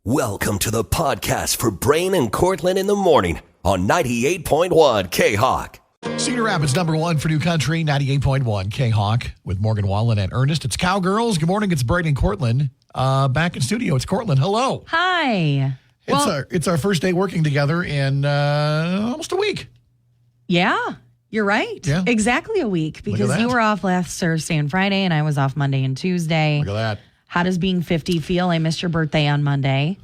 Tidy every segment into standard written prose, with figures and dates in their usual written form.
Welcome to the podcast for Brain and Courtlin in the morning on 98.1 K-Hawk. Cedar Rapids, number one for New Country, 98.1 K-Hawk with Morgan Wallen and Ernest. It's Cowgirls. Good morning. It's Brain and Courtlin. Back in studio. It's Courtlin. Hello. Hi. It's our first day working together in almost a week. Yeah, you're right. Yeah. Exactly a week because you were off last Thursday and Friday and I was off Monday and Tuesday. Look at that. How does being 50 feel? I missed your birthday on Monday.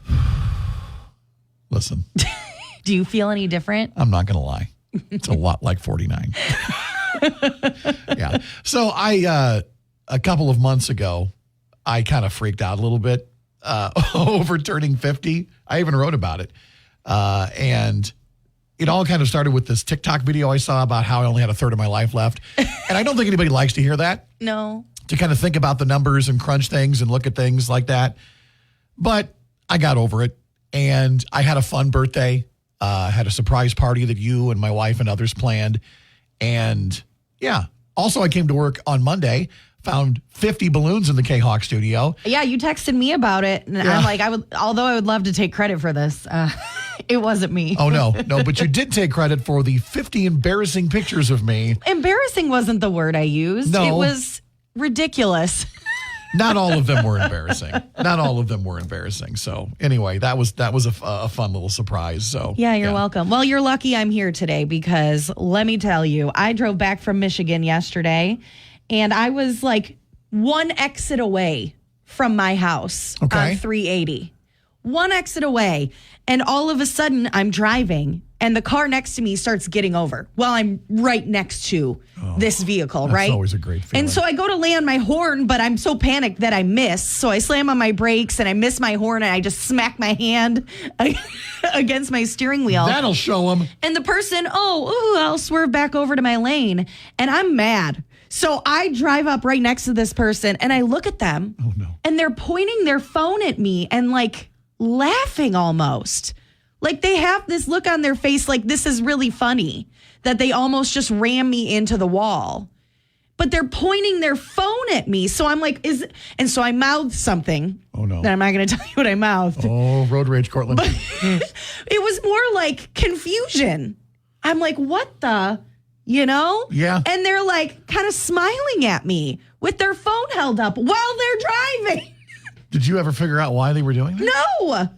Listen. Do you feel any different? I'm not going to lie. It's a lot like 49. Yeah. So a couple of months ago, I kind of freaked out a little bit over turning 50. I even wrote about it. And it all kind of started with this TikTok video I saw about how I only had a third of my life left. And I don't think anybody likes to hear that. No. To kind of think about the numbers and crunch things and look at things like that. But I got over it. And I had a fun birthday. Had a surprise party that you and my wife and others planned. And yeah, also I came to work on Monday, found 50 balloons in the K-Hawk studio. Yeah, you texted me about it. And I'm like, although I would love to take credit for this, it wasn't me. Oh, no, but you did take credit for the 50 embarrassing pictures of me. Embarrassing wasn't the word I used. No. It was ridiculous. Not all of them were embarrassing. So anyway, that was a fun little surprise. So yeah, you're welcome. Well, you're lucky I'm here today because let me tell you, I drove back from Michigan yesterday and I was like one exit away from my house on 380. One exit away. And all of a sudden I'm driving and the car next to me starts getting over while I'm right next to this vehicle, right? That's always a great feeling. And so I go to land my horn, but I'm so panicked that I miss. So I slam on my brakes and I miss my horn and I just smack my hand against my steering wheel. That'll show them. And the person, I'll swerve back over to my lane. And I'm mad. So I drive up right next to this person and I look at them. Oh, no. And they're pointing their phone at me and like laughing almost. Like they have this look on their face like this is really funny that they almost just ram me into the wall. But they're pointing their phone at me. So I'm like, and so I mouthed something. Oh, no. That I'm not going to tell you what I mouthed. Oh, road rage, Courtlin. But it was more like confusion. I'm like, what the, Yeah. And they're like kind of smiling at me with their phone held up while they're driving. Did you ever figure out why they were doing that? No.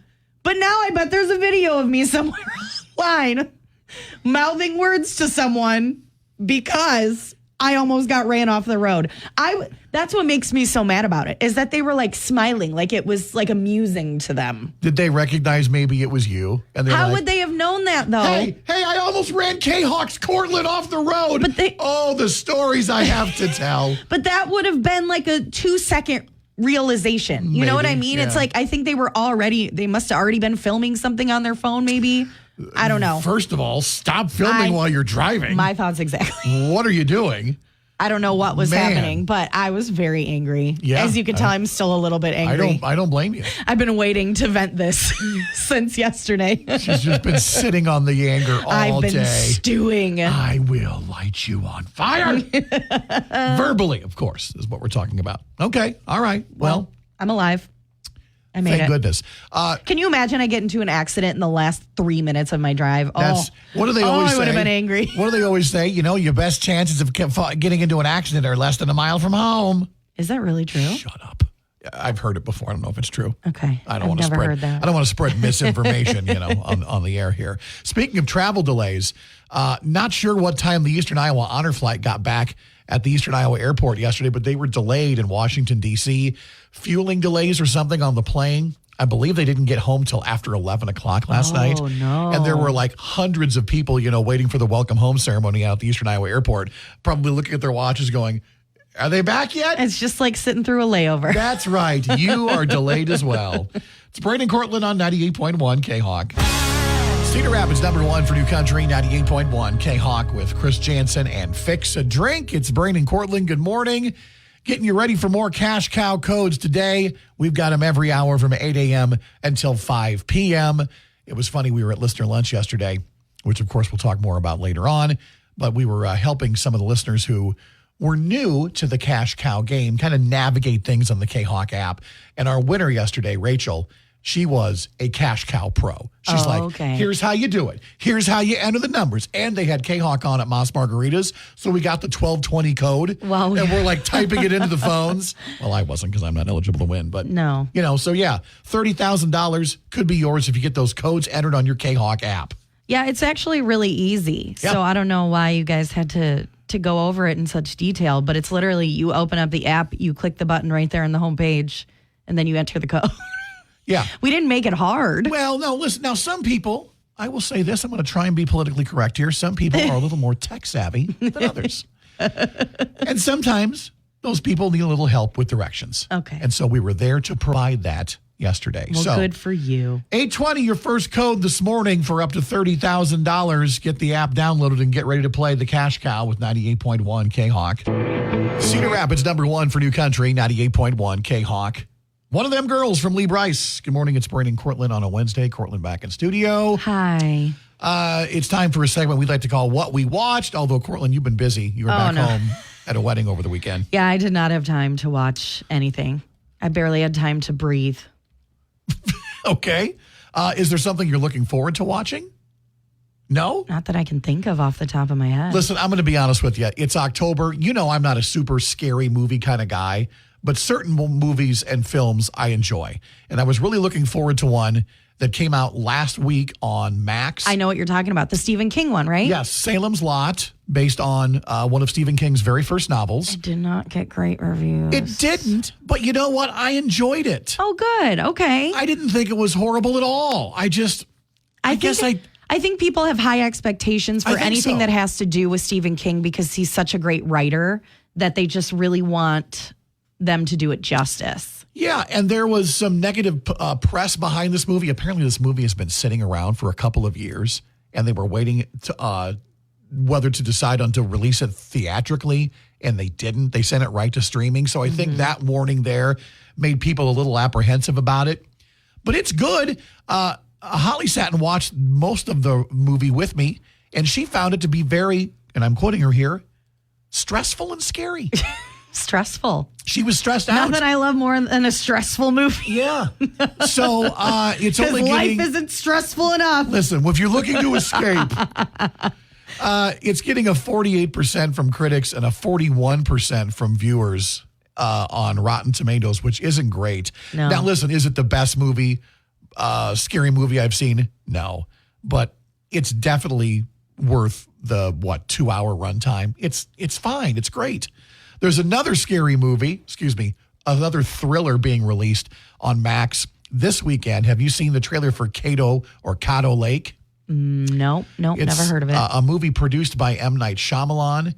But now I bet there's a video of me somewhere online mouthing words to someone because I almost got ran off the road. That's what makes me so mad about it, is that they were like smiling, like it was like amusing to them. Did they recognize maybe it was you? And how would they have known that though? Hey, I almost ran K-Hawk's Courtlin off the road. But the stories I have to tell. But that would have been like a 2-second realization. You know what I mean? Yeah. It's like, I think they must have already been filming something on their phone maybe. I don't know. First of all, stop filming while you're driving. My thoughts exactly. What are you doing? I don't know what was happening, but I was very angry. Yeah, as you can tell, I'm still a little bit angry. I don't blame you. I've been waiting to vent this since yesterday. She's just been sitting on the anger all I've been day. stewing. I will light you on fire. Verbally, of course, is what we're talking about. Okay. All right. Well, I'm alive. I made it. Thank goodness. Can you imagine I get into an accident in the last 3 minutes of my drive? What do they always say? I would have been angry. What do they always say? Your best chances of getting into an accident are less than a mile from home. Is that really true? Shut up. I've heard it before. I don't know if it's true. Okay. I've never heard that. I don't want to spread misinformation, on the air here. Speaking of travel delays, not sure what time the Eastern Iowa Honor Flight got back at the Eastern Iowa Airport yesterday, but they were delayed in Washington, D.C. Fueling delays or something on the plane. I believe they didn't get home till after 11 o'clock last night. Oh, no. And there were like hundreds of people, waiting for the welcome home ceremony out at the Eastern Iowa Airport, probably looking at their watches going, are they back yet? It's just like sitting through a layover. That's right. You are delayed as well. It's Brain and Courtlin on 98.1 K-Hawk. Cedar Rapids, number one for New Country, 98.1 K-Hawk with Chris Jansen and Fix a Drink. It's Brain and Courtlin. Good morning. Getting you ready for more Cash Cow codes today. We've got them every hour from 8 a.m. until 5 p.m. It was funny. We were at listener lunch yesterday, which, of course, we'll talk more about later on. But we were helping some of the listeners who were new to the Cash Cow game kind of navigate things on the K-Hawk app. And our winner yesterday, Rachel, She was a cash cow pro. She's okay. Here's how you do it. Here's how you enter the numbers. And they had K-Hawk on at Moss Margaritas. So we got the 1220 code. Wow. And we're like typing it into the phones. Well, I wasn't because I'm not eligible to win. But, No. so yeah, $30,000 could be yours if you get those codes entered on your K-Hawk app. Yeah, it's actually really easy. Yeah. So I don't know why you guys had to go over it in such detail, but it's literally you open up the app, you click the button right there on the homepage, and then you enter the code. Yeah. We didn't make it hard. Well, no, listen. Now, some people, I will say this, I'm going to try and be politically correct here. Some people are a little more tech savvy than others. And sometimes those people need a little help with directions. Okay. And so we were there to provide that yesterday. Well, so good for you. 820, your first code this morning for up to $30,000. Get the app downloaded and get ready to play the Cash Cow with 98.1 K-Hawk. Cedar Rapids, number one for New Country, 98.1 K-Hawk. One of them girls from Lee Bryce. Good morning. It's Brandon Courtlin on a Wednesday. Courtlin back in studio. Hi. It's time for a segment we'd like to call What We Watched. Although, Courtlin, you've been busy. You were back home at a wedding over the weekend. Yeah, I did not have time to watch anything. I barely had time to breathe. Okay. Is there something you're looking forward to watching? No? Not that I can think of off the top of my head. Listen, I'm going to be honest with you. It's October. I'm not a super scary movie kind of guy, but certain movies and films I enjoy. And I was really looking forward to one that came out last week on Max. I know what you're talking about. The Stephen King one, right? Yes, Salem's Lot, based on one of Stephen King's very first novels. It did not get great reviews. It didn't, but you know what? I enjoyed it. Oh, good. Okay. I didn't think it was horrible at all. I think people have high expectations I for think anything so. that has to do with Stephen King because he's such a great writer that they just really want them to do it justice. Yeah, and there was some negative press behind this movie. Apparently, this movie has been sitting around for a couple of years, and they were waiting to whether to decide on to release it theatrically, and they didn't. They sent it right to streaming. So I think that warning there made people a little apprehensive about it. But it's good. Holly sat and watched most of the movie with me, and she found it to be very, and I'm quoting her here, stressful and scary. Stressful. She was stressed out. Nothing I love more than a stressful movie. Yeah. So it's only life getting... isn't stressful enough. Listen, if you're looking to escape, it's getting a 48% from critics and a 41% from viewers on Rotten Tomatoes, which isn't great. No. Now, listen, is it the best movie, scary movie I've seen? No. But it's definitely worth the, 2-hour runtime. It's fine. It's great. There's another scary movie, another thriller being released on Max this weekend. Have you seen the trailer for Kato Lake? Nope, never heard of it. A movie produced by M. Night Shyamalan,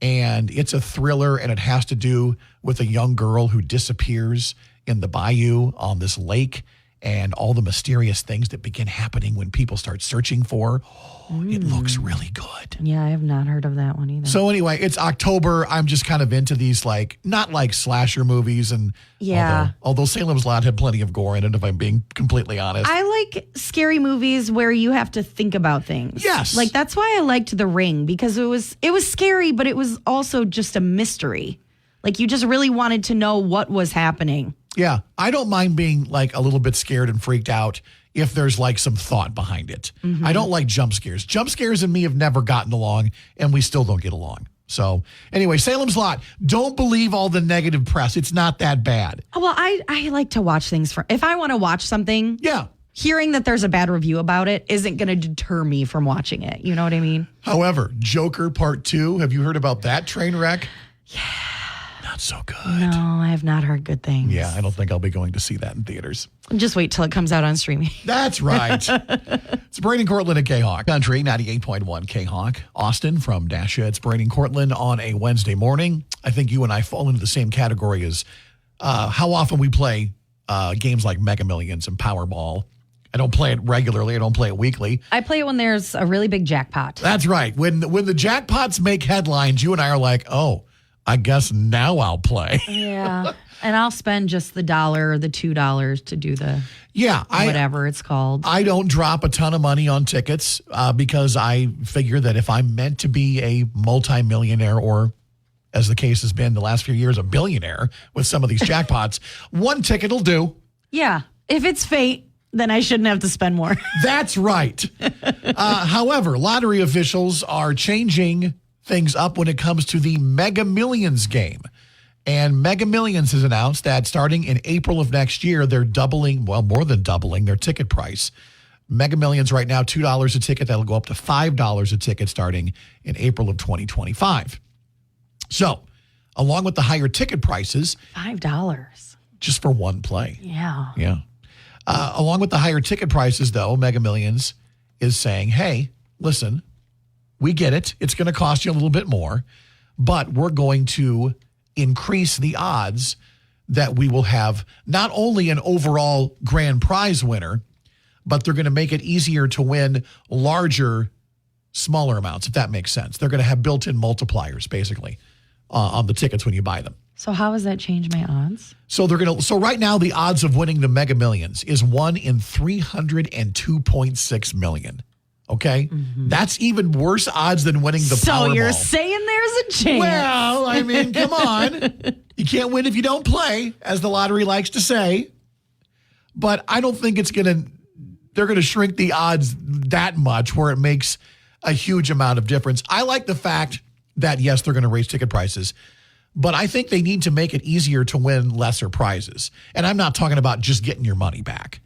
and it's a thriller, and it has to do with a young girl who disappears in the bayou on this lake, and all the mysterious things that begin happening when people start searching for. It looks really good. Yeah, I have not heard of that one either. So anyway, it's October. I'm just kind of into these, not like slasher movies. And yeah. Although Salem's Lot had plenty of gore in it, if I'm being completely honest. I like scary movies where you have to think about things. Yes. That's why I liked The Ring, because it was scary, but it was also just a mystery. You just really wanted to know what was happening. Yeah. I don't mind being a little bit scared and freaked out if there's some thought behind it. I don't like jump scares. Jump scares and me have never gotten along, and we still don't get along. So anyway, Salem's Lot, don't believe all the negative press. It's not that bad. Well, I like to watch things if I want to watch something. Yeah. Hearing that there's a bad review about it isn't going to deter me from watching it. You know what I mean? However, Joker Part 2, have you heard about that train wreck? Yeah. Not so good. No, I have not heard good things. Yeah, I don't think I'll be going to see that in theaters. Just wait till it comes out on streaming. That's right. It's Brandon Courtlin at K-Hawk. Country, 98.1 K-Hawk. Austin from Dasha. It's Brandon Courtlin on a Wednesday morning. I think you and I fall into the same category as how often we play games like Mega Millions and Powerball. I don't play it regularly. I don't play it weekly. I play it when there's a really big jackpot. That's right. When the jackpots make headlines, you and I are like, oh, I guess now I'll play. Yeah. And I'll spend just the $1 or the $2 to do the whatever it's called. I don't drop a ton of money on tickets because I figure that if I'm meant to be a multimillionaire, or as the case has been the last few years, a billionaire with some of these jackpots, one ticket will do. Yeah. If it's fate, then I shouldn't have to spend more. That's right. However, lottery officials are changing things up when it comes to the Mega Millions game. And Mega Millions has announced that starting in April of next year, they're doubling, well, more than doubling their ticket price. Mega Millions right now, $2 a ticket. That'll go up to $5 a ticket starting in April of 2025. So, along with the higher ticket prices. $5. Just for one play. Yeah. Yeah. Along with the higher ticket prices, though, Mega Millions is saying, hey, listen, we get it. It's going to cost you a little bit more, but we're going to increase the odds that we will have not only an overall grand prize winner, but they're going to make it easier to win larger, smaller amounts, if that makes sense. They're going to have built-in multipliers, basically, on the tickets when you buy them. So how does that change my odds? So So right now, the odds of winning the Mega Millions is 1 in 302.6 million. Okay, that's even worse odds than winning the Powerball. So you're saying there's a chance? Well, I mean, come on, you can't win if you don't play, as the lottery likes to say. But I don't think they're gonna shrink the odds that much where it makes a huge amount of difference. I like the fact that yes, they're gonna raise ticket prices. But I think they need to make it easier to win lesser prizes. And I'm not talking about just getting your money back.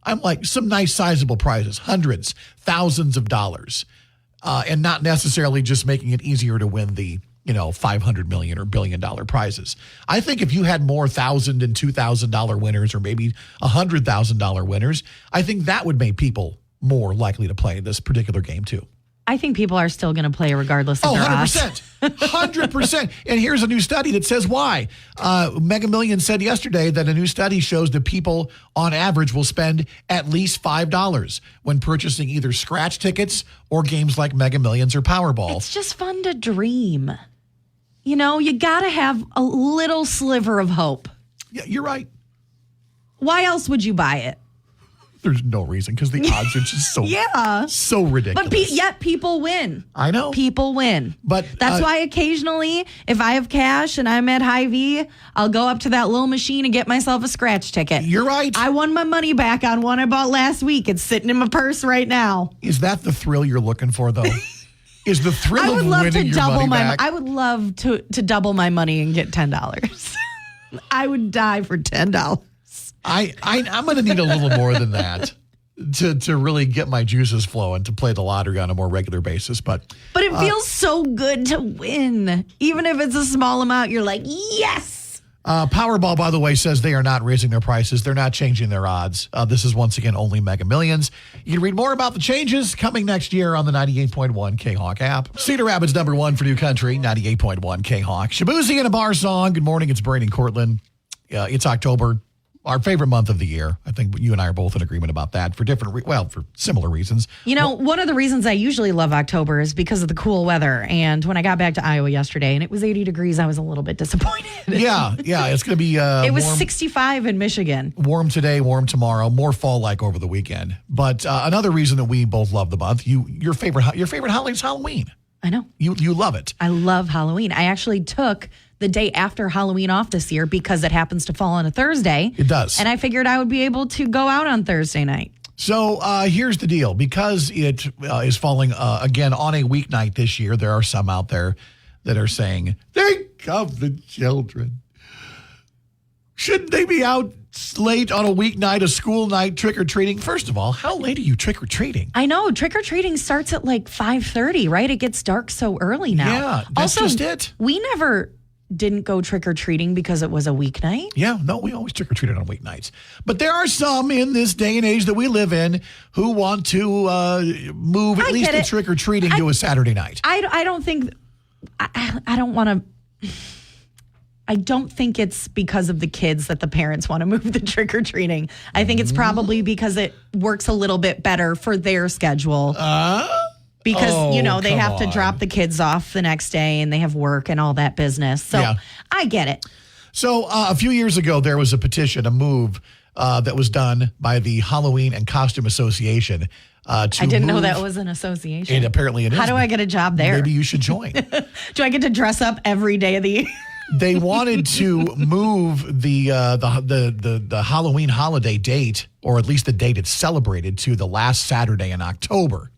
I'm like some nice sizable prizes, hundreds, thousands of dollars, and not necessarily just making it easier to win the, $500 million or $1 billion prizes. I think if you had more $1,000 and $2,000 winners or maybe $100,000 winners, I think that would make people more likely to play this particular game too. I think people are still going to play regardless of their 100%. odds. 100%. And here's a new study that says why. Mega Millions said yesterday that a new study shows that people on average will spend at least $5 when purchasing either scratch tickets or games like Mega Millions or Powerball. It's just fun to dream. You got to have a little sliver of hope. Yeah, you're right. Why else would you buy it? There's no reason because the odds are just so ridiculous. But yet people win. I know. People win. But that's why occasionally, if I have cash and I'm at Hy-Vee, I'll go up to that little machine and get myself a scratch ticket. You're right. I won my money back on one I bought last week. It's sitting in my purse right now. Is that the thrill you're looking for, though? Is the thrill of winning your money back? I would love to double my money and get $10. I would die for $10. I'm going to need a little more than that to really get my juices flowing to play the lottery on a more regular basis. But it feels so good to win. Even if it's a small amount, you're like, yes. Powerball, by the way, says they are not raising their prices. They're not changing their odds. This is once again only Mega Millions. You can read more about the changes coming next year on the 98.1 K-Hawk app. Cedar Rapids #1 for New Country, 98.1 K-Hawk. Shabuzi and a bar song. Good morning. It's Braden Courtlin. It's October. Our favorite month of the year. I think you and I are both in agreement about that for for similar reasons. One of the reasons I usually love October is because of the cool weather. And when I got back to Iowa yesterday and it was 80 degrees, I was a little bit disappointed. Yeah. It's going to be it was warm, 65 in Michigan. Warm today, warm tomorrow, more fall-like over the weekend. But another reason that we both love the month, your favorite holiday is Halloween. I know. You love it. I love Halloween. I actually took the day after Halloween off this year because it happens to fall on a Thursday. It does. And I figured I would be able to go out on Thursday night. So here's the deal. Because it is falling, again, on a weeknight this year, there are some out there that are saying, think of the children. Shouldn't they be out late on a weeknight, a school night, trick-or-treating? First of all, how late are you trick-or-treating? I know. Trick-or-treating starts at like 5:30, right? It gets dark so early now. Yeah, that's also, just it. We never didn't go trick-or-treating because it was a weeknight. Yeah, no, we always trick-or-treated on weeknights. But there are some in this day and age that we live in who want to move at least the trick-or-treating to a Saturday night. I don't think... I don't want to... I don't think it's because of the kids that the parents want to move the trick-or-treating. I think it's probably because it works a little bit better for their schedule. Because, they have to drop the kids off the next day and they have work and all that business. So yeah. I get it. So a few years ago, there was a petition, a move that was done by the Halloween and Costume Association. I didn't know that was an association. And apparently it is. How do I get a job there? Maybe you should join. Do I get to dress up every day of the year? They wanted to move the Halloween holiday date, or at least the date it's celebrated, to the last Saturday in October.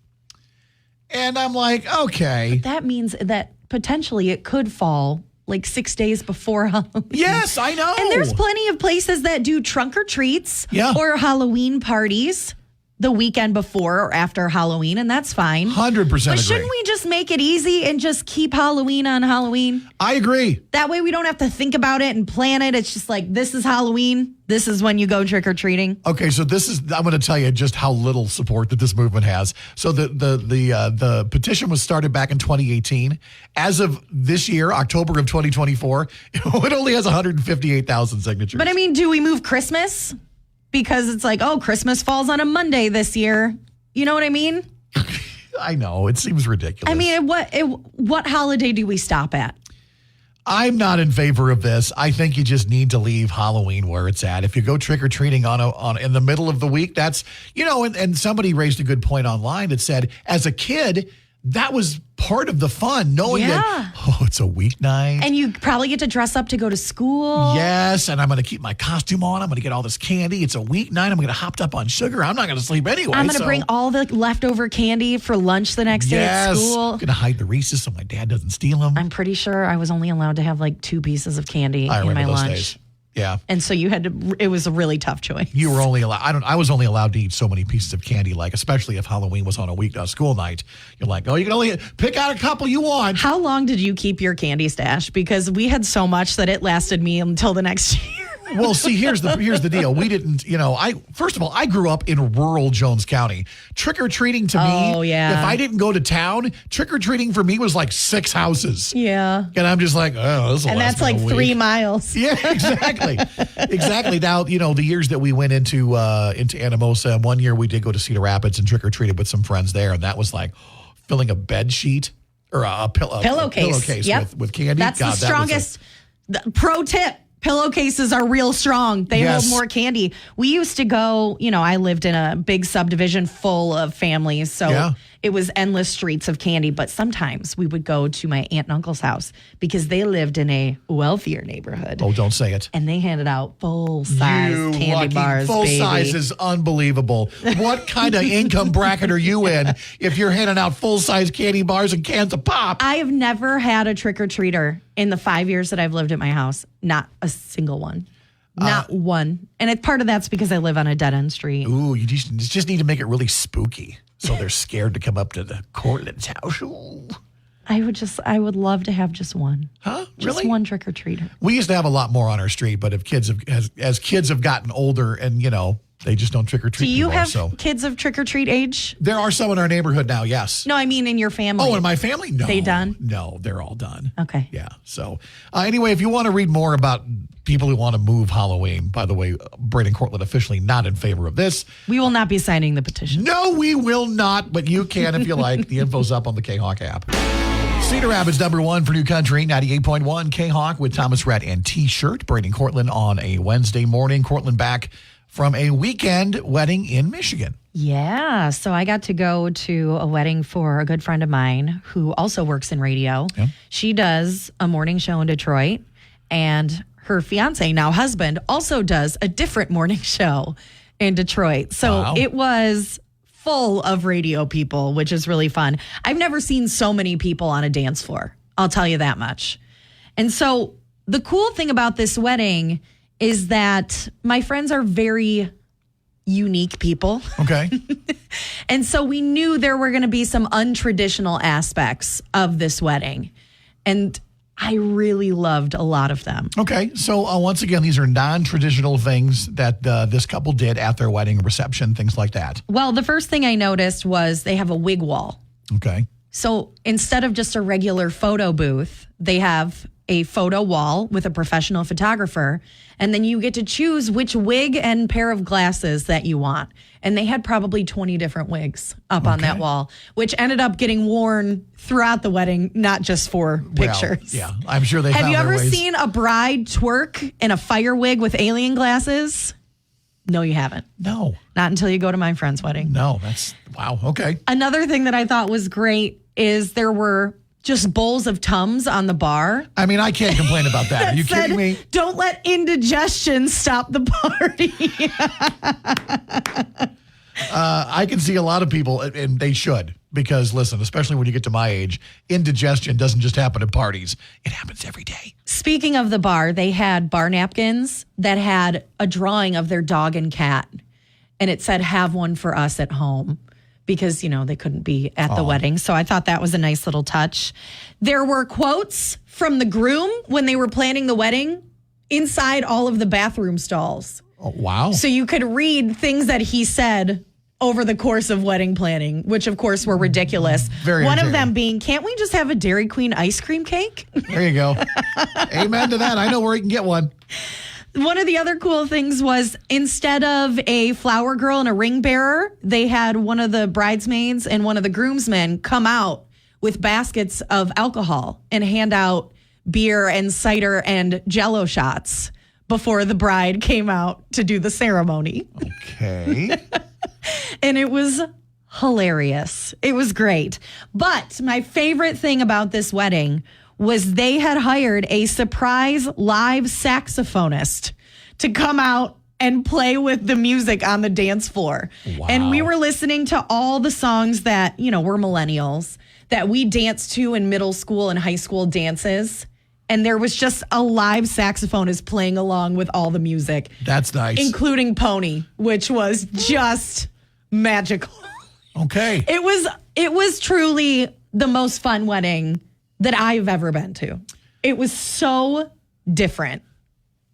And I'm like, okay. That means that potentially it could fall like 6 days before Halloween. Yes, I know. And there's plenty of places that do trunk or treats or Halloween parties the weekend before or after Halloween, and that's fine. 100% But agree. shouldn't we just make it easy and just keep Halloween on Halloween? I agree. That way we don't have to think about it and plan it. It's just like, this is Halloween. This is when you go trick-or-treating. Okay, so I'm going to tell you just how little support that this movement has. So the petition was started back in 2018. As of this year, October of 2024, it only has 158,000 signatures. But I mean, do we move Christmas? Because it's like, oh, Christmas falls on a Monday this year. You know what I mean? I know. It seems ridiculous. I mean, what holiday do we stop at? I'm not in favor of this. I think you just need to leave Halloween where it's at. If you go trick-or-treating on in the middle of the week, that's, and somebody raised a good point online that said, as a kid, that was part of the fun, knowing that, it's a weeknight. And you probably get to dress up to go to school. Yes, and I'm going to keep my costume on. I'm going to get all this candy. It's a weeknight. I'm going to hopped up on sugar. I'm not going to sleep anyway. I'm going to bring all the leftover candy for lunch the next day at school. I'm going to hide the Reese's so my dad doesn't steal them. I'm pretty sure I was only allowed to have like 2 pieces of candy in my those lunch. Days. Yeah. And so you had to, it was a really tough choice. You were only allowed, I was only allowed to eat so many pieces of candy, like, especially if Halloween was on a school night. You're like, oh, you can only pick out a couple you want. How long did you keep your candy stash? Because we had so much that it lasted me until the next year. Well, see, here's the deal. We didn't, first of all, I grew up in rural Jones County. Trick-or-treating to me, if I didn't go to town, trick-or-treating for me was like 6 houses. Yeah. And I'm just like, oh, this will And last that's like me a week. 3 miles. Yeah, exactly. Exactly. Now, the years that we went into Anamosa, one year we did go to Cedar Rapids and trick-or-treated with some friends there, and that was like filling a bed sheet or a pillowcase with candy. That's the strongest. Pro tip. Pillowcases are real strong. They hold more candy. We used to go, I lived in a big subdivision full of families. So it was endless streets of candy. But sometimes we would go to my aunt and uncle's house because they lived in a wealthier neighborhood. Oh, don't say it. And they handed out full-size candy bars, Full baby. size is unbelievable. What kind of income bracket are you in if you're handing out full-size candy bars and cans of pop? I have never had a trick-or-treater in the 5 years that I've lived at my house. Not a single one. Not one. And part of that's because I live on a dead-end street. Ooh, you just need to make it really spooky so they're scared to come up to the Courtlin's house. Ooh. I would love to have just one. Huh? Just Really? one trick-or-treater. We used to have a lot more on our street, but as kids have gotten older and, they just don't trick-or-treat Do you anymore, have kids of trick-or-treat age? There are some in our neighborhood now, yes. No, I mean in your family. Oh, in my family? No. They done? No, they're all done. Okay. Yeah. So anyway, if you want to read more about people who want to move Halloween, by the way, Braden Courtlin officially not in favor of this. We will not be signing the petition. No, we will not, but you can if you like. The info's up on the K-Hawk app. Cedar Rapids #1 for New Country, 98.1 K-Hawk with Thomas Rhett and T-shirt. Braden Courtlin on a Wednesday morning. Courtlin back from a weekend wedding in Michigan. Yeah. So I got to go to a wedding for a good friend of mine who also works in radio. Yeah. She does a morning show in Detroit, and her fiance, now husband, also does a different morning show in Detroit. So It was full of radio people, which is really fun. I've never seen so many people on a dance floor. I'll tell you that much. And so the cool thing about this wedding is that my friends are very unique people. Okay. And so we knew there were going to be some untraditional aspects of this wedding. And I really loved a lot of them. Okay. So once again, these are non-traditional things that this couple did at their wedding reception, things like that. Well, the first thing I noticed was they have a wig wall. Okay. So instead of just a regular photo booth, they have a photo wall with a professional photographer, and then you get to choose which wig and pair of glasses that you want. And they had probably 20 different wigs up on that wall, which ended up getting worn throughout the wedding, not just for pictures. Well, yeah, I'm sure they Have found you their ever ways. seen a bride twerk in a fire wig with alien glasses? No, you haven't. No. Not until you go to my friend's wedding. No, that's, wow, okay. Another thing that I thought was great is there were just bowls of Tums on the bar. I mean, I can't complain about that. Are you kidding me? Don't let indigestion stop the party. I can see a lot of people, and they should, because listen, especially when you get to my age, indigestion doesn't just happen at parties. It happens every day. Speaking of the bar, they had bar napkins that had a drawing of their dog and cat. And it said, have one for us at home. Because, they couldn't be at the wedding. So I thought that was a nice little touch. There were quotes from the groom when they were planning the wedding inside all of the bathroom stalls. Oh, wow. So you could read things that he said over the course of wedding planning, which, of course, were ridiculous. One of them being, can't we just have a Dairy Queen ice cream cake? There you go. Amen to that. I know where you can get one. One of the other cool things was instead of a flower girl and a ring bearer, they had one of the bridesmaids and one of the groomsmen come out with baskets of alcohol and hand out beer and cider and Jell-O shots before the bride came out to do the ceremony. Okay. And it was hilarious. It was great. But my favorite thing about this wedding was they had hired a surprise live saxophonist to come out and play with the music on the dance floor. Wow. And we were listening to all the songs that, we're millennials, that we danced to in middle school and high school dances. And there was just a live saxophonist playing along with all the music. That's nice. Including Pony, which was just magical. Okay. It was truly the most fun wedding that I've ever been to. It was so different.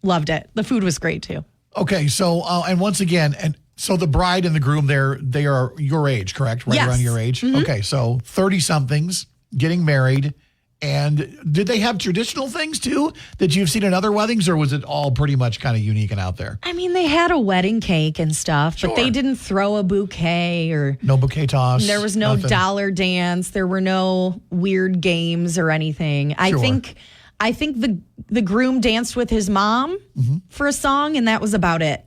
Loved it. The food was great too. Okay, so and once again, and so the bride and the groom, they are your age, correct? Right, yes. around your age. Mm-hmm. Okay, so 30-somethings getting married, and did they have traditional things too that you've seen in other weddings, or was it all pretty much kind of unique and out there? I mean, they had a wedding cake and stuff, Sure. but they didn't throw a bouquet or no bouquet toss. there was no nothing. dollar dance. There were no weird games or anything. Sure. I think the groom danced with his mom for a song, and that was about it.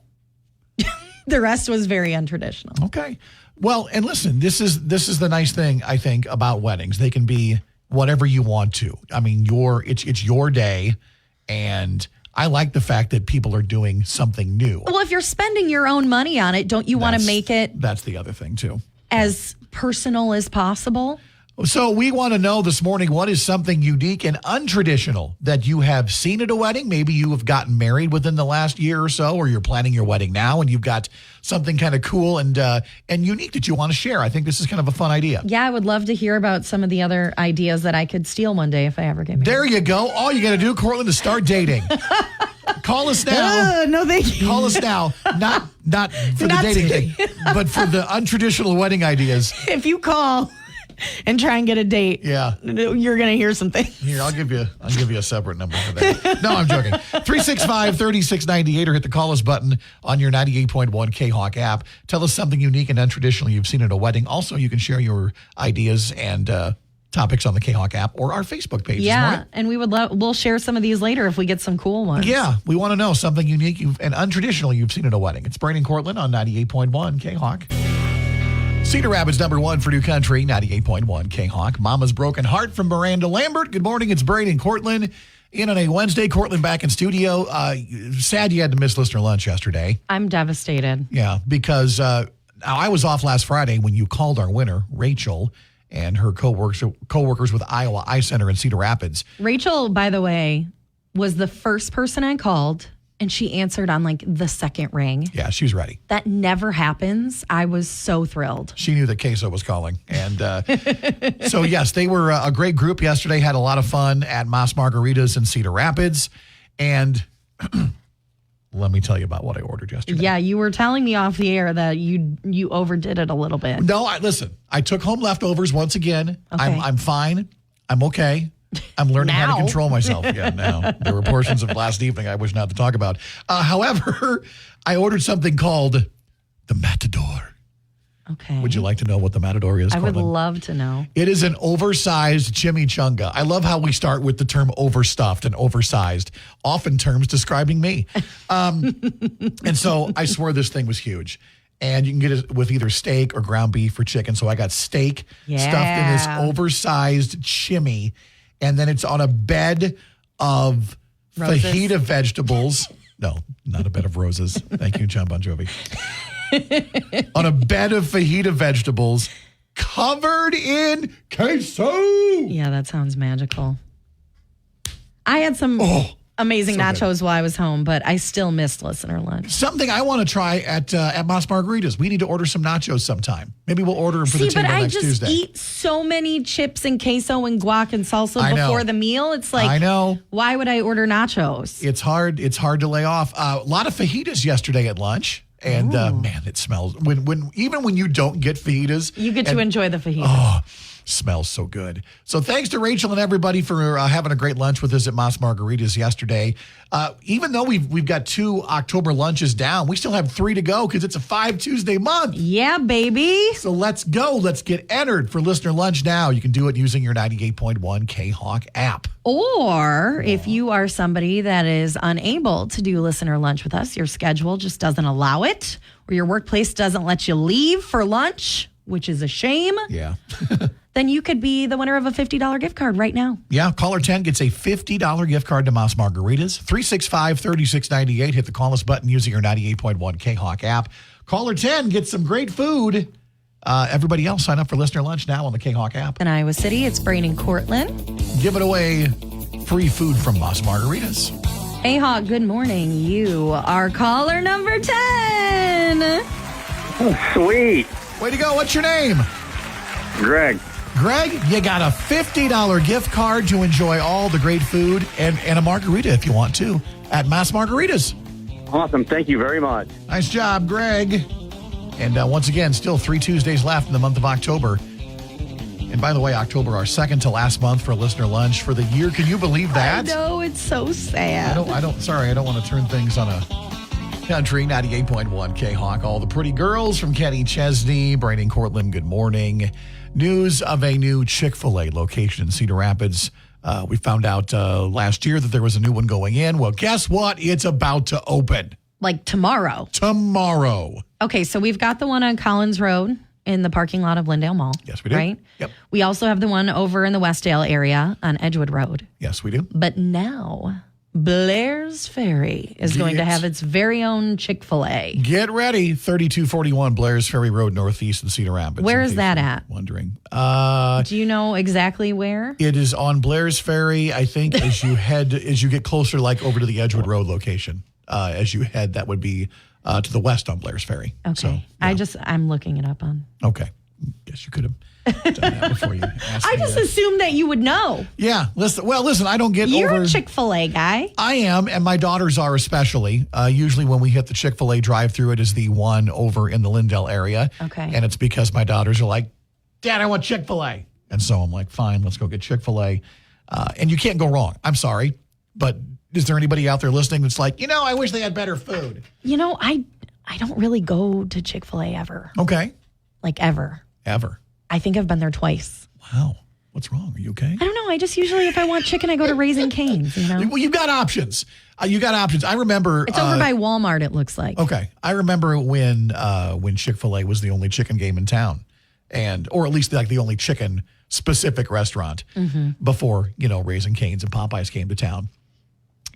The rest was very untraditional. Okay. Well, and listen, this is the nice thing, I think, about weddings. They can be whatever you want to. I mean, it's your day, and I like the fact that people are doing something new. Well, if you're spending your own money on it, don't you want to make it That's the other thing, too. as personal as possible? So we want to know this morning, what is something unique and untraditional that you have seen at a wedding? Maybe you have gotten married within the last year or so, or you're planning your wedding now and you've got something kind of cool and unique that you want to share. I think this is kind of a fun idea. Yeah, I would love to hear about some of the other ideas that I could steal one day if I ever get married. There you go. All you got to do, Courtlin, is start dating. Call us now. No, thank you. Call us now. Not for the dating thing, but for the untraditional wedding ideas. If you call and try and get a date, Yeah. you're going to hear something. Here, I'll give you a separate number for that. No, I'm joking. 365-3698 or hit the call us button on your 98.1 K-Hawk app. Tell us something unique and untraditional you've seen at a wedding. Also, you can share your ideas and topics on the K-Hawk app or our Facebook page. Yeah, and we'll share some of these later if we get some cool ones. Yeah, we want to know something unique and untraditional you've seen at a wedding. It's Brain and Courtlin on 98.1 K-Hawk. Cedar Rapids #1 for New Country, 98.1 K-Hawk. Mama's Broken Heart from Miranda Lambert. Good morning, it's Brain and Courtlin. In on a Wednesday, Courtlin back in studio. Sad you had to miss listener lunch yesterday. I'm devastated. Yeah, because I was off last Friday when you called our winner, Rachel, and her co-workers with Iowa Eye Center in Cedar Rapids. Rachel, by the way, was the first person I called, and she answered on like the second ring. Yeah, she was ready. That never happens. I was so thrilled. She knew that Queso was calling. And so, yes, they were a great group yesterday, had a lot of fun at Mas Margaritas in Cedar Rapids. And let me tell you about what I ordered yesterday. Yeah, you were telling me off the air that you overdid it a little bit. No, listen, I took home leftovers once again. Okay. I'm fine. I'm okay. I'm learning how to control myself. Yeah, now. There were portions of last evening I wish not to talk about. However, I ordered something called the Matador. Okay. Would you like to know what the Matador is, I would Courtlin? love to know. It is an oversized chimichanga. I love how we start with the term overstuffed and oversized, often terms describing me. And so I swore this thing was huge. And you can get it with either steak or ground beef or chicken. So I got steak stuffed in this oversized chimney. And then it's on a bed of roses. Fajita vegetables. No, not a bed of roses. Thank you, John Bon Jovi. On a bed of fajita vegetables covered in queso. Yeah, that sounds magical. I had some amazing nachos while I was home, but I still missed listener lunch. Something I want to try at Mas Margaritas. We need to order some nachos sometime. Maybe we'll order them for the table next Tuesday. I just eat so many chips and queso and guac and salsa before the meal. It's like, I know. Why would I order nachos? It's hard. It's hard to lay off. A lot of fajitas yesterday at lunch. And man, it smells. Even when you don't get fajitas, you get to enjoy the fajitas. Oh, smells so good. So thanks to Rachel and everybody for having a great lunch with us at Mas Margaritas yesterday. Even though we've got 2 October lunches down, we still have 3 to go because it's a 5 Tuesday month. Yeah, baby. So let's go. Let's get entered for listener lunch now. You can do it using your 98.1 K-Hawk app. Or if you are somebody that is unable to do listener lunch with us, your schedule just doesn't allow it, or your workplace doesn't let you leave for lunch, which is a shame. Yeah. Then you could be the winner of a $50 gift card right now. Yeah, caller 10 gets a $50 gift card to Mas Margaritas. 365-3698. Hit the call us button using your 98.1 K-Hawk app. Caller 10 gets some great food. Everybody else sign up for listener lunch now on the K-Hawk app. In Iowa City, it's Brain and Courtlin. Giving away free food from Mas Margaritas. Hey, Hawk, good morning. You are caller number 10. Oh, sweet. Way to go. What's your name? Greg. Greg, you got a $50 gift card to enjoy all the great food and a margarita if you want to at Mas Margaritas. Awesome. Thank you very much. Nice job, Greg. And once again, still 3 Tuesdays left in the month of October. And by the way, October, our second to last month for listener lunch for the year. Can you believe that? I know, it's so sad. I don't want to turn things on a country. 98.1 K-Hawk. All the pretty girls from Kenny Chesney, Brain and Courtlin, good morning. News of a new Chick-fil-A location in Cedar Rapids. We found out last year that there was a new one going in. Well, guess what? It's about to open. Like tomorrow. Tomorrow. Okay, so we've got the one on Collins Road in the parking lot of Lindale Mall. Yes, we do. Right? Yep. We also have the one over in the Westdale area on Edgewood Road. Yes, we do. But now, Blair's Ferry is going to have its very own Chick-fil-A. Get ready. 3241 Blair's Ferry Road, Northeast in Cedar Rapids. Where is that at? Wondering. Do you know exactly where? It is on Blair's Ferry, I think, as you get closer, like over to the Edgewood Road location. As you head, that would be to the west on Blair's Ferry. Okay. So, yeah. I'm looking it up on. Okay. Guess you could have done that before you asked I me just that. assumed that you would know. Yeah. Listen, I don't get You're over. a Chick-fil-A guy. I am, and my daughters are especially. Usually when we hit the Chick-fil-A drive-thru, it is the one over in the Lindale area. Okay. And it's because my daughters are like, Dad, I want Chick-fil-A. And so I'm like, fine, let's go get Chick-fil-A. And you can't go wrong. I'm sorry. But is there anybody out there listening that's like, I wish they had better food? I don't really go to Chick-fil-A ever. Okay. Like ever. Ever. I think I've been there twice. Wow. What's wrong? Are you okay? I don't know. I just usually, if I want chicken, I go to Raising Cane's, Well, you've got options. I remember. It's over by Walmart, it looks like. Okay. I remember when Chick-fil-A was the only chicken game in town. Or at least like the only chicken specific restaurant before, Raising Cane's and Popeyes came to town.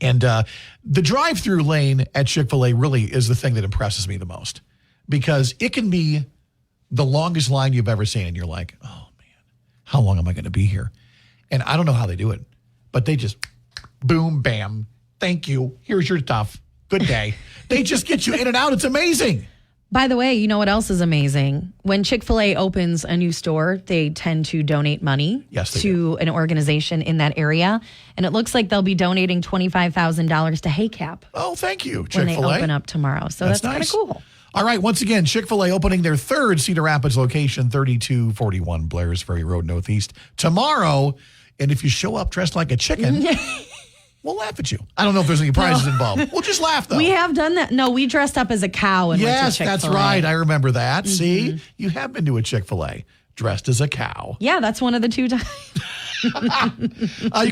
And the drive-through lane at Chick-fil-A really is the thing that impresses me the most because it can be the longest line you've ever seen. And you're like, oh, man, how long am I going to be here? And I don't know how they do it, but they just boom, bam, thank you. Here's your stuff. Good day. They just get you in and out. It's amazing. By the way, you know what else is amazing? When Chick-fil-A opens a new store, they tend to donate money to an organization in that area. And it looks like they'll be donating $25,000 to HACAP. Oh, thank you, Chick-fil-A. When they open up tomorrow. So that's kind of cool. All right, once again, Chick-fil-A opening their third Cedar Rapids location, 3241 Blair's Ferry Road, Northeast, tomorrow. And if you show up dressed like a chicken... We'll laugh at you. I don't know if there's any prizes involved. We'll just laugh, though. We have done that. No, we dressed up as a cow and went to Chick-fil-A. Yes, that's right. I remember that. See? You have been to a Chick-fil-A dressed as a cow. Yeah, that's one of the 2 times. You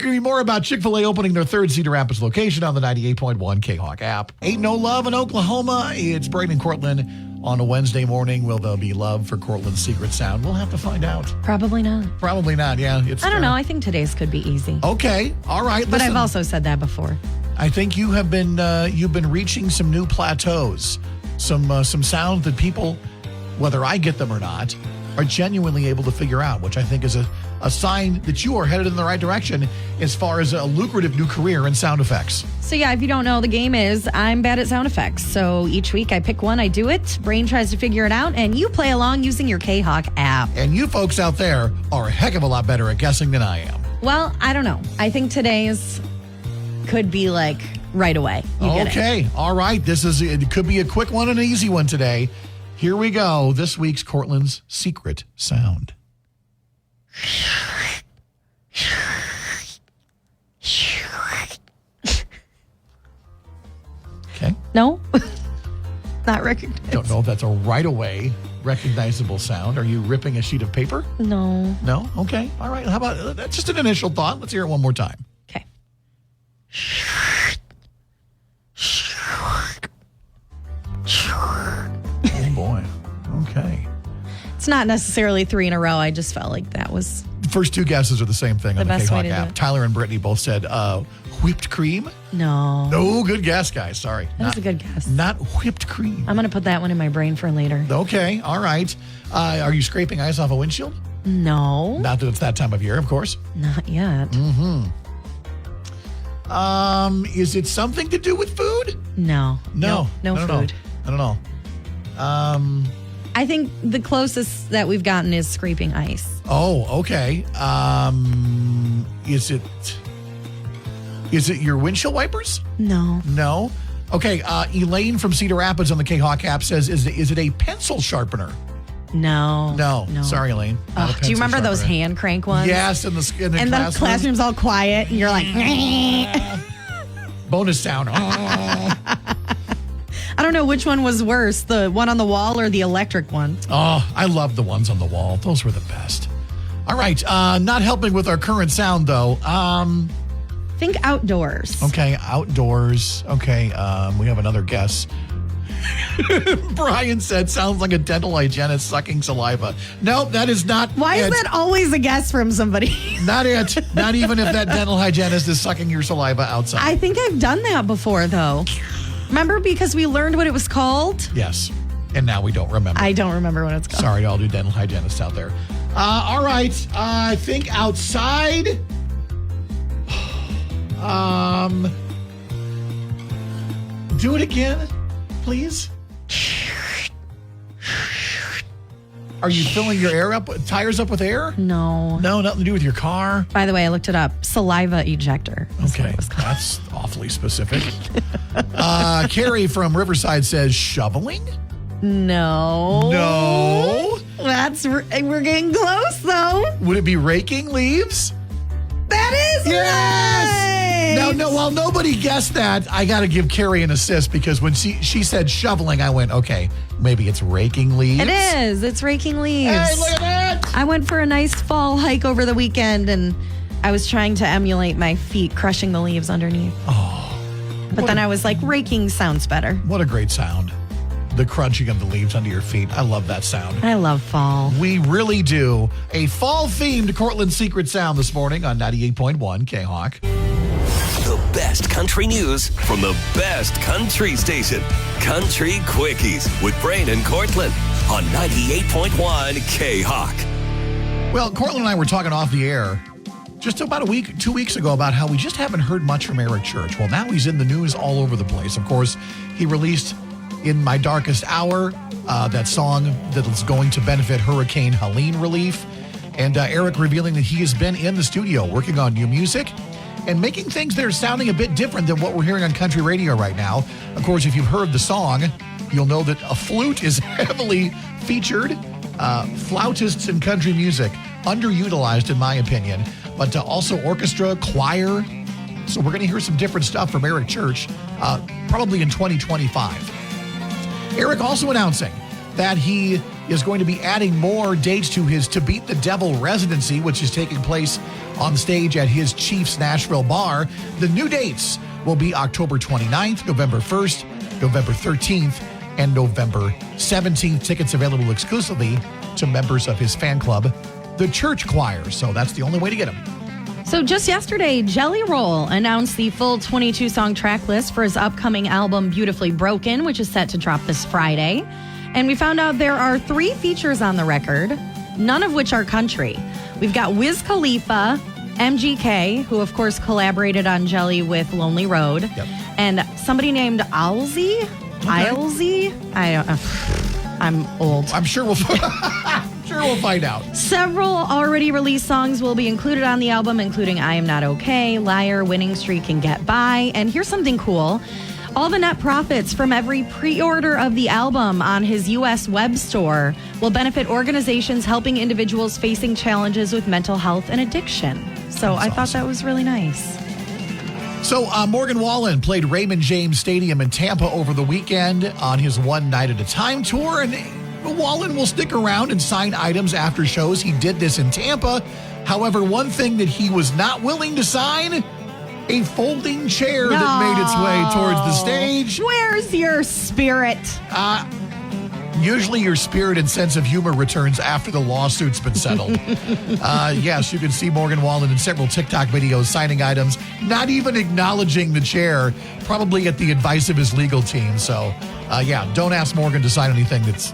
can read more about Chick-fil-A opening their third Cedar Rapids location on the 98.1 K-Hawk app. Ain't no love in Oklahoma. It's Braden and Courtlin on a Wednesday morning? Will there be love for Courtlin's secret sound? We'll have to find out. Probably not. Probably not, yeah. I don't know. I think today's could be easy. Okay, all right. But listen, I've also said that before. I think you have been you've been reaching some new plateaus, some sounds that people, whether I get them or not, are genuinely able to figure out, which I think is a sign that you are headed in the right direction as far as a lucrative new career in sound effects. So yeah, if you don't know, the game is I'm bad at sound effects. So each week I pick one, I do it, Brain tries to figure it out, and you play along using your K-Hawk app. And you folks out there are a heck of a lot better at guessing than I am. Well, I don't know. I think today's could be like right away. You get it. Okay, all right. It could be a quick one and an easy one today. Here we go. This week's Courtlin's secret sound. Okay. No? Not recognized. Don't know if that's a right away recognizable sound. Are you ripping a sheet of paper? No. No? Okay. All right. How about that's just an initial thought. Let's hear it one more time. Okay. Oh boy. Okay. It's not necessarily 3 in a row. I just felt like that was The first two guesses are the same thing on the best way K-Hawk to do app. it. Tyler and Brittany both said whipped cream. no. No, good guess, guys. Sorry. That was a good guess. Not whipped cream. I'm going to put that one in my brain for later. Okay. All right. Are you scraping ice off a windshield? No. Not that it's that time of year, of course. Not yet. Is it something to do with food? No. No. No I don't food. know. I don't know. I think the closest that we've gotten is scraping ice. Oh, okay. Is it your windshield wipers? No. No. Okay. Elaine from Cedar Rapids on the K-Hawk app says, is it a pencil sharpener? No. No. Sorry, Elaine. Not a Do you pencil remember those sharpener. hand crank ones? Yes, in the And the classroom's all quiet, and you're like, bonus sound. I don't know which one was worse, the one on the wall or the electric one. Oh, I love the ones on the wall. Those were the best. All right. Not helping with our current sound, though. Think outdoors. Okay, outdoors. Okay, we have another guess. Brian said, sounds like a dental hygienist sucking saliva. Nope, that is not Why it. is that always a guess from somebody? Not it. Not even if that dental hygienist is sucking your saliva outside. I think I've done that before, though. Remember, because we learned what it was called? Yes, and now we don't remember. I don't remember what it's called. Sorry to all you dental hygienists out there. All right, I think outside. Do it again, please. Are you filling your tires up with air? No. No, nothing to do with your car. By the way, I looked it up. Saliva ejector. Is what Okay, it was called. that's awfully specific. Carrie from Riverside says shoveling. No. No. We're getting close, though. Would it be raking leaves? That is right. No, while nobody guessed that, I got to give Carrie an assist because when she said shoveling, I went, okay, maybe it's raking leaves. It is. It's raking leaves. Hey, look at that. I went for a nice fall hike over the weekend, and I was trying to emulate my feet crushing the leaves underneath. Oh. But then I was like, raking sounds better. What a great sound. The crunching of the leaves under your feet. I love that sound. I love fall. We really do. A fall-themed Courtland Secret Sound this morning on 98.1 K-Hawk. The best country news from the best country station. Country Quickies with Brain and Courtland on 98.1 K-Hawk. Well, Courtland and I were talking off the air just about 2 weeks ago about how we just haven't heard much from Eric Church. Well, now he's in the news all over the place. Of course, he released In My Darkest Hour, that song that is going to benefit Hurricane Helene relief. And Eric revealing that he has been in the studio working on new music and making things that are sounding a bit different than what we're hearing on country radio right now. Of course, if you've heard the song, you'll know that a flute is heavily featured. Flautists in country music, underutilized in my opinion, but also orchestra, choir. So we're going to hear some different stuff from Eric Church, probably in 2025. Eric also announcing that he is going to be adding more dates to his To Beat the Devil residency, which is taking place on stage at his Chiefs Nashville bar. The new dates will be October 29th, November 1st, November 13th, and November 17th. Tickets available exclusively to members of his fan club, the Church Choir. So that's the only way to get them. So just yesterday, Jelly Roll announced the full 22-song track list for his upcoming album, Beautifully Broken, which is set to drop this Friday. And we found out there are 3 features on the record, none of which are country. We've got Wiz Khalifa, MGK, who of course collaborated on Jelly with Lonely Road, and somebody named Alzy. I'm old. I'm sure we'll find out. Several already released songs will be included on the album, including I Am Not Okay, Liar, Winning Streak, and Get By. And here's something cool. All the net profits from every pre-order of the album on his U.S. web store will benefit organizations helping individuals facing challenges with mental health and addiction. So I thought that was really nice. So Morgan Wallen played Raymond James Stadium in Tampa over the weekend on his One Night at a Time tour. And Wallen will stick around and sign items after shows. He did this in Tampa. However, one thing that he was not willing to sign, a folding chair that made its way towards the stage. Where's your spirit? Usually your spirit and sense of humor returns after the lawsuit's been settled. Yes, you can see Morgan Wallen in several TikTok videos signing items, not even acknowledging the chair, probably at the advice of his legal team. So, don't ask Morgan to sign anything that's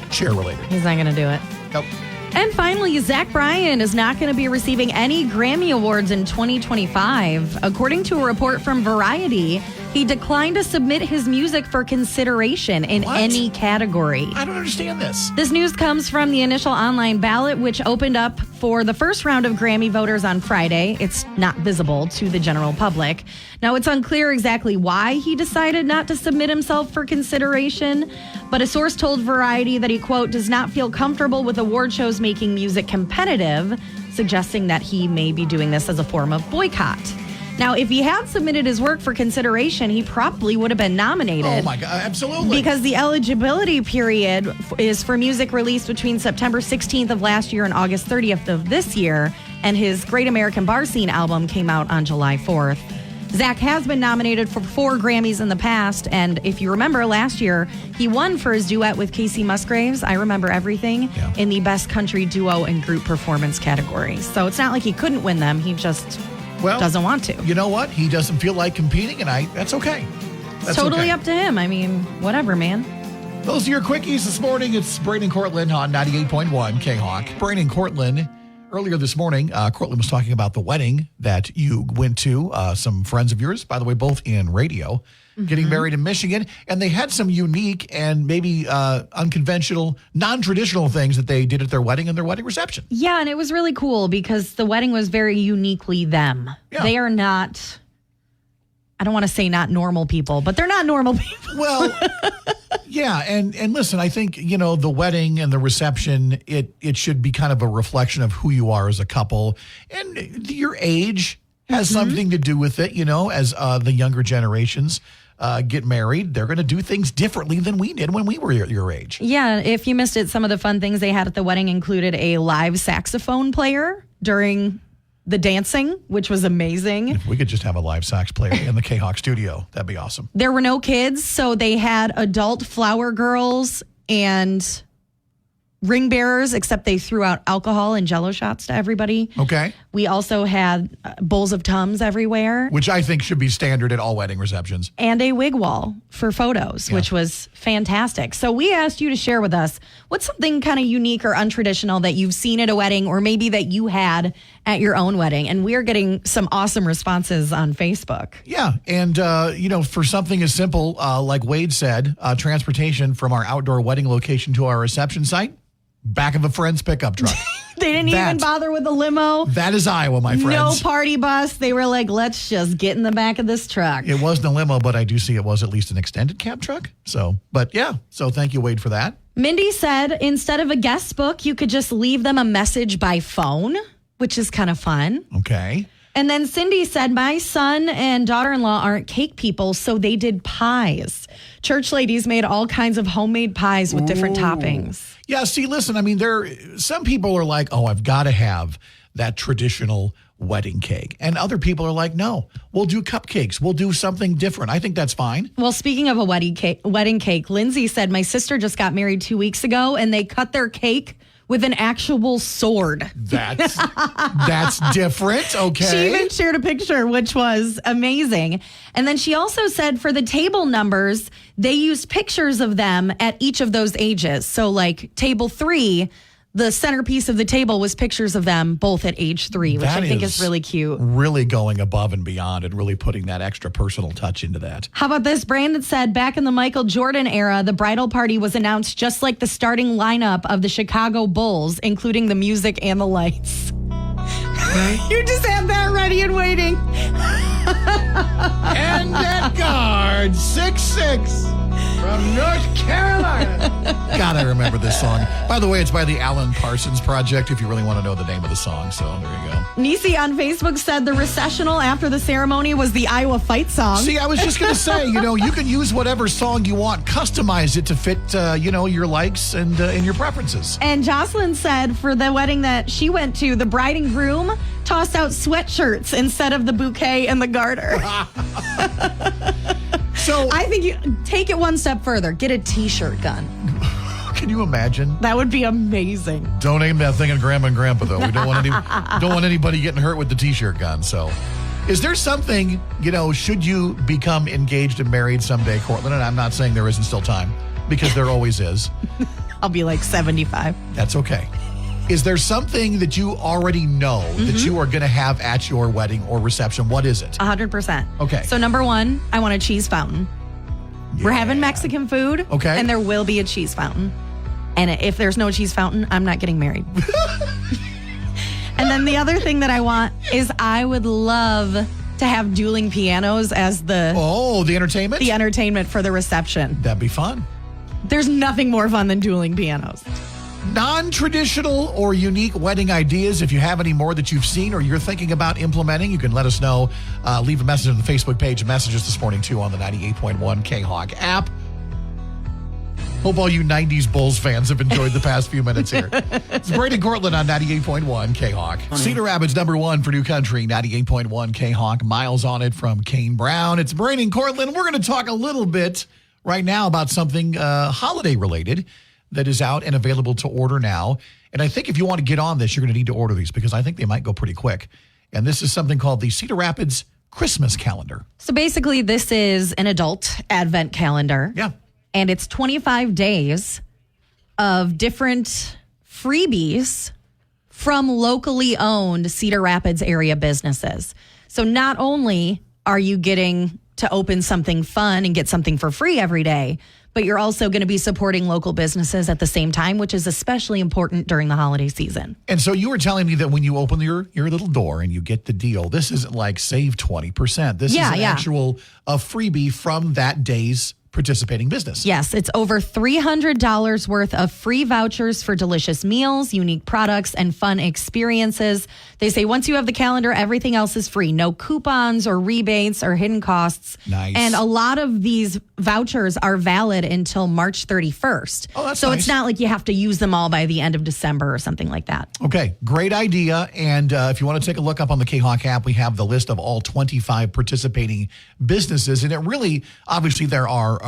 chair-related. He's not going to do it. Nope. And finally, Zach Bryan is not going to be receiving any Grammy Awards in 2025. According to a report from Variety, he declined to submit his music for consideration in any category. I don't understand this. This news comes from the initial online ballot, which opened up for the first round of Grammy voters on Friday. It's not visible to the general public. Now, it's unclear exactly why he decided not to submit himself for consideration, but a source told Variety that he, quote, does not feel comfortable with award shows making music competitive, suggesting that he may be doing this as a form of boycott. Now, if he had submitted his work for consideration, he probably would have been nominated. Oh, my God. Absolutely. Because the eligibility period is for music released between September 16th of last year and August 30th of this year. And his Great American Bar Scene album came out on July 4th. Zach has been nominated for 4 Grammys in the past. And if you remember last year, he won for his duet with Casey Musgraves, I Remember Everything, in the Best Country Duo and Group Performance category. So it's not like he couldn't win them. He just doesn't want to. You know what? He doesn't feel like competing, and that's okay. That's totally up to him. I mean, whatever, man. Those are your quickies this morning. It's Braden and Courtlin on 98.1 K-Hawk. Braden and Courtlin. Earlier this morning, Courtlin was talking about the wedding that you went to. Some friends of yours, by the way, both in radio, getting married in Michigan. And they had some unique and maybe unconventional, non-traditional things that they did at their wedding and their wedding reception. Yeah, and it was really cool because the wedding was very uniquely them. Yeah. They are not, I don't want to say not normal people, but they're not normal people. Well, yeah, and listen, I think, the wedding and the reception, it should be kind of a reflection of who you are as a couple. And your age has something to do with it, as the younger generations get married. They're going to do things differently than we did when we were your age. Yeah, if you missed it, some of the fun things they had at the wedding included a live saxophone player during the dancing, which was amazing. If we could just have a live sax player in the K-Hawk studio, that'd be awesome. There were no kids, so they had adult flower girls and ring bearers, except they threw out alcohol and Jell-O shots to everybody. Okay. We also had bowls of Tums everywhere. Which I think should be standard at all wedding receptions. And a wig wall for photos, which was fantastic. So we asked you to share with us what's something kind of unique or untraditional that you've seen at a wedding or maybe that you had at your own wedding. And we are getting some awesome responses on Facebook. Yeah. And, for something as simple, like Wade said, transportation from our outdoor wedding location to our reception site, back of a friend's pickup truck. They didn't even bother with a limo. That is Iowa, my friends. No party bus. They were like, let's just get in the back of this truck. It wasn't a limo, but I do see it was at least an extended cab truck. So thank you, Wade, for that. Mindy said instead of a guest book, you could just leave them a message by phone, which is kind of fun. Okay. And then Cindy said, my son and daughter-in-law aren't cake people, so they did pies. Church ladies made all kinds of homemade pies with different toppings. Yeah, see, listen, I mean, some people are like, oh, I've got to have that traditional wedding cake. And other people are like, no, we'll do cupcakes. We'll do something different. I think that's fine. Well, speaking of a wedding cake, Lindsay said, my sister just got married 2 weeks ago and they cut their cake with an actual sword. That's different. Okay. She even shared a picture, which was amazing. And then she also said for the table numbers, they used pictures of them at each of those ages. So like table 3, the centerpiece of the table was pictures of them both at age 3, which I think is really cute. Really going above and beyond and really putting that extra personal touch into that. How about this? Brandon said, back in the Michael Jordan era, the bridal party was announced just like the starting lineup of the Chicago Bulls, including the music and the lights. You just had that ready and waiting. And at guard, 6'6", from North Carolina. God, I remember this song. By the way, it's by the Alan Parsons Project, if you really want to know the name of the song. So there you go. Nisi on Facebook said the recessional after the ceremony was the Iowa fight song. See, I was just going to say, you can use whatever song you want, customize it to fit, your likes and your preferences. And Jocelyn said for the wedding that she went to, the bride and groom tossed out sweatshirts instead of the bouquet and the garter. So I think you take it one step further. Get a T-shirt gun. Can you imagine? That would be amazing. Don't aim that thing at Grandma and Grandpa, though. We don't want anybody getting hurt with the T-shirt gun. So, is there something, should you become engaged and married someday, Courtlin? And I'm not saying there isn't still time, because there always is. I'll be like 75. That's okay. Is there something that you already know that you are going to have at your wedding or reception? What is it? 100%. Okay. So number 1, I want a cheese fountain. Yeah. We're having Mexican food. Okay. And there will be a cheese fountain. And if there's no cheese fountain, I'm not getting married. And then the other thing that I want is I would love to have dueling pianos as the entertainment? The entertainment for the reception. That'd be fun. There's nothing more fun than dueling pianos. Non-traditional or unique wedding ideas. If you have any more that you've seen or you're thinking about implementing, you can let us know. Leave a message on the Facebook page and messages this morning, too, on the 98.1 K-Hawk app. Hope all you 90s Bulls fans have enjoyed the past few minutes here. It's Brady Courtlin on 98.1 K-Hawk. Cedar Rapids, number 1 for New Country, 98.1 K-Hawk. Miles on it from Kane Brown. It's Brady Courtlin. We're going to talk a little bit right now about something holiday-related that is out and available to order now. And I think if you want to get on this, you're going to need to order these because I think they might go pretty quick. And this is something called the Cedar Rapids Christmas calendar. So basically, this is an adult advent calendar. Yeah. And it's 25 days of different freebies from locally owned Cedar Rapids area businesses. So not only are you getting to open something fun and get something for free every day, but you're also going to be supporting local businesses at the same time, which is especially important during the holiday season. And so you were telling me that when you open your little door and you get the deal, this isn't like save 20%. This is an actual freebie from that day's participating business. Yes, it's over $300 worth of free vouchers for delicious meals, unique products, and fun experiences. They say once you have the calendar, everything else is free. No coupons or rebates or hidden costs. Nice. And a lot of these vouchers are valid until March 31st. Oh, that's so nice. It's not like you have to use them all by the end of December or something like that. Okay, great idea. And if you want to take a look up on the K-Hawk app, we have the list of all 25 participating businesses. And it really, obviously, there are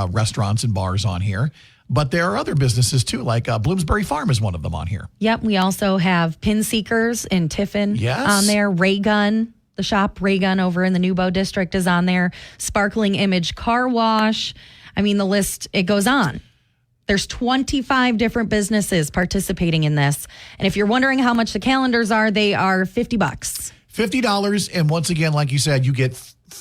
restaurants and bars on here, but there are other businesses too, like Bloomsbury Farm is one of them on here. Yep, we also have Pin Seekers in Tiffin on there. Ray Gun, the shop Ray Gun over in the Newbo district is on there. Sparkling Image Car Wash. I mean, the list, it goes on. There's 25 different businesses participating in this. And if you're wondering how much the calendars are, they are $50. $50. And once again, like you said, you get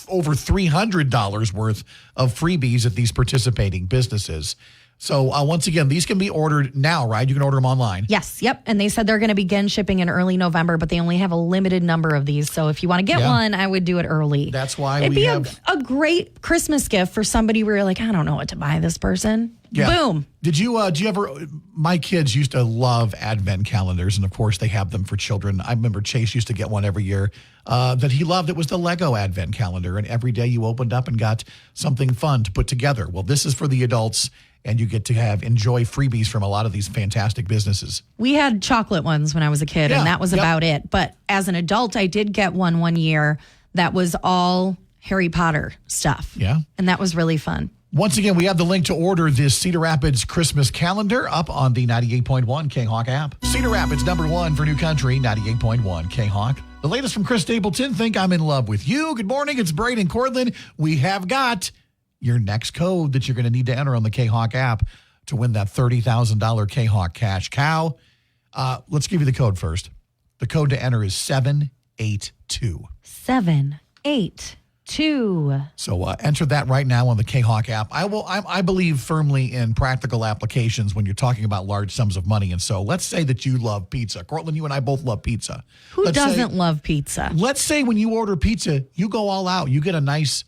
over $300 worth of freebies at these participating businesses. So once again, these can be ordered now, right? You can order them online. Yes. Yep. And they said they're going to begin shipping in early November, but they only have a limited number of these. So if you want to get one, I would do it early. That's why it'd be a great Christmas gift for somebody where you're like, I don't know what to buy this person. Yeah. Boom. Did you ever, my kids used to love advent calendars, and of course they have them for children. I remember Chase used to get one every year that he loved. It was the Lego advent calendar, and every day you opened up and got something fun to put together. Well, this is for the adults and you get to enjoy freebies from a lot of these fantastic businesses. We had chocolate ones when I was a kid, and that was about it. But as an adult, I did get one year that was all Harry Potter stuff. Yeah. And that was really fun. Once again, we have the link to order this Cedar Rapids Christmas calendar up on the 98.1 K-Hawk app. Cedar Rapids, number one for New Country, 98.1 K-Hawk. The latest from Chris Stapleton, Think I'm in Love with You. Good morning, it's Braden Courtlin. We have got your next code that you're going to need to enter on the K-Hawk app to win that $30,000 K-Hawk cash cow. Let's give you the code first. The code to enter is 782. 782. So enter that right now on the K-Hawk app. I believe firmly in practical applications when you're talking about large sums of money. And so let's say that you love pizza. Courtland, you and I both love pizza. Who doesn't love pizza? Let's say when you order pizza, you go all out. You get a nice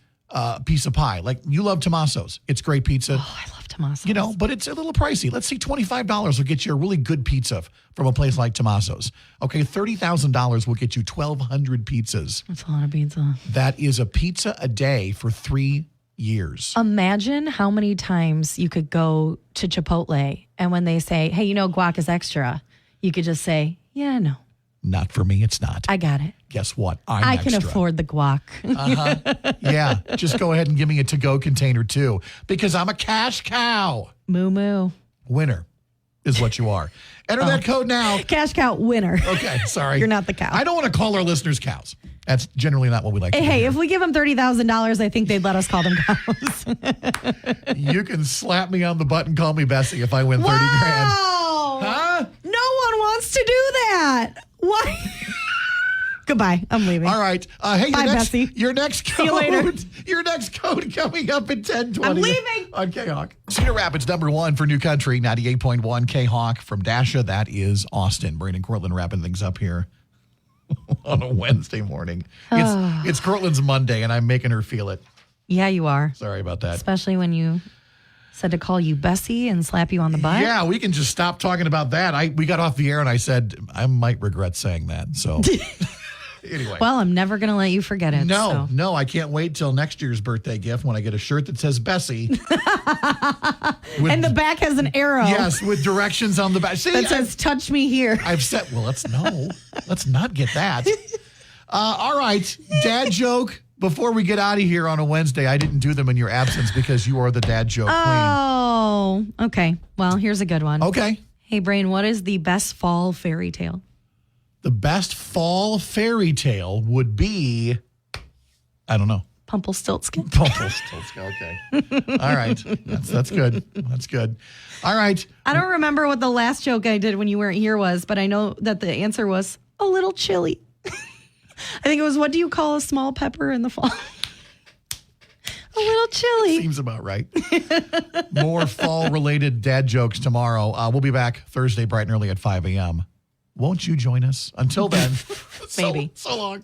piece of pie. Like you love Tommaso's. It's great pizza. Oh, I love Tommaso's. You know, but it's a little pricey. Let's say $25 will get you a really good pizza from a place like Tommaso's. Okay, $30,000 will get you 1,200 pizzas. That's a lot of pizza. That is a pizza a day for 3 years. Imagine how many times you could go to Chipotle and when they say, hey, guac is extra, you could just say, yeah, no. Not for me, it's not. I got it. Guess what? I can afford the guac. Yeah, just go ahead and give me a to-go container too, because I'm a cash cow. Moo moo. Winner is what you are. Enter that code now. Cash cow winner. Okay, sorry. You're not the cow. I don't want to call our listeners cows. That's generally not what we like to do. Hey, here. if we give them $30,000, I think they'd let us call them cows. You can slap me on the butt and call me Bessie if I win 30 grand. Huh? No one wants to do that. Why? Goodbye. I'm leaving. All right. Hey, Bye, Bessie. Your next code. See you later. Your next code coming up at 10:20. I'm leaving. On K-Hawk. Cedar Rapids, number one for New Country, 98.1 K-Hawk. From Dasha, that is Austin. Brandon Courtlin wrapping things up here on a Wednesday morning. It's Courtlin's Monday, and I'm making her feel it. Yeah, you are. Sorry about that. Especially when you said to call you Bessie and slap you on the butt. Yeah, we can just stop talking about that. We got off the air, and I said, I might regret saying that. So... Anyway. Well, I'm never going to let you forget it. No, I can't wait till next year's birthday gift when I get a shirt that says Bessie. And the back has an arrow. Yes, with directions on the back. See, that says, touch me here. I've said, well, let's not get that. All right, dad joke. Before we get out of here on a Wednesday, I didn't do them in your absence because you are the dad joke queen. Oh, okay. Well, here's a good one. Okay. Hey, Brain, what is the best fall fairy tale? The best fall fairy tale would be, I don't know. Rumpelstiltskin. Okay. All right. That's good. That's good. All right. I don't remember what the last joke I did when you weren't here was, but I know that the answer was a little chilly. I think it was, what do you call a small pepper in the fall? A little chilly. Seems about right. More fall-related dad jokes tomorrow. We'll be back Thursday bright and early at 5 a.m. Won't you join us? Until then, Maybe. So long.